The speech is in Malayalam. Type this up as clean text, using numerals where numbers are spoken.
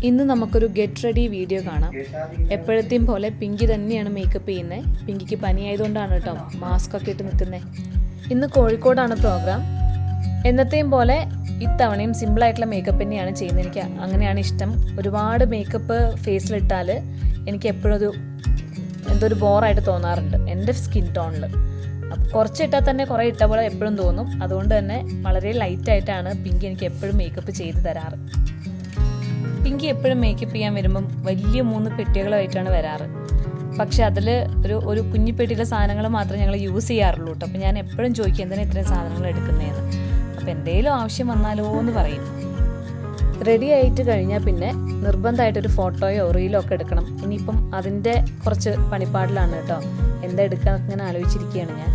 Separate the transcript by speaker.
Speaker 1: ഇന്ന് നമുക്കൊരു ഗെറ്റ് റെഡി വീഡിയോ കാണാം. എപ്പോഴത്തെയും പോലെ പിങ്കി തന്നെയാണ് മേക്കപ്പ് ചെയ്യുന്നത്. പിങ്കിക്ക് പനിയായതുകൊണ്ടാണ് കേട്ടോ മാസ്ക് ഒക്കെ ഇട്ട് നിൽക്കുന്നത്. ഇന്ന് കോഴിക്കോടാണ് പ്രോഗ്രാം. എന്നത്തെയും പോലെ ഇത്തവണയും സിമ്പിളായിട്ടുള്ള മേക്കപ്പ് തന്നെയാണ് ചെയ്യുന്നത്. എനിക്ക് അങ്ങനെയാണ് ഇഷ്ടം. ഒരുപാട് മേക്കപ്പ് ഫേസിലിട്ടാൽ എനിക്ക് എപ്പോഴും എന്തോ ഒരു ബോറായിട്ട് തോന്നാറുണ്ട് എൻ്റെ സ്കിൻ ടോണിൽ. അപ്പോൾ കുറച്ചിട്ടാൽ തന്നെ കുറേ ഇട്ട പോലെ എപ്പോഴും തോന്നും. അതുകൊണ്ട് തന്നെ വളരെ ലൈറ്റായിട്ടാണ് പിങ്കി എനിക്ക് എപ്പോഴും മേക്കപ്പ് ചെയ്ത് തരാറ്. പിങ്കി എപ്പോഴും മേക്കപ്പ് ചെയ്യാൻ വരുമ്പം വലിയ 3 പെട്ടികളുമായിട്ടാണ് വരാറ്. പക്ഷെ അതിൽ ഒരു കുഞ്ഞി പെട്ടിയിലെ സാധനങ്ങൾ മാത്രമേ ഞങ്ങൾ യൂസ് ചെയ്യാറുള്ളൂ കേട്ടോ. അപ്പോൾ ഞാൻ എപ്പോഴും ചോദിക്കും എന്തിനാണ് ഇത്രയും സാധനങ്ങൾ എടുക്കുന്നതെന്ന്. അപ്പോൾ എന്തെങ്കിലും ആവശ്യം വന്നാലോ എന്ന് പറയും. റെഡി ആയിട്ട് കഴിഞ്ഞാൽ പിന്നെ നിർബന്ധമായിട്ടൊരു ഫോട്ടോയോ റീലോ ഒക്കെ എടുക്കണം. ഇനിയിപ്പം അതിൻ്റെ കുറച്ച് പണിപ്പാടിലാണ് കേട്ടോ. എന്താ എടുക്കുക ഇങ്ങനെ ആലോചിച്ചിരിക്കുകയാണ് ഞാൻ.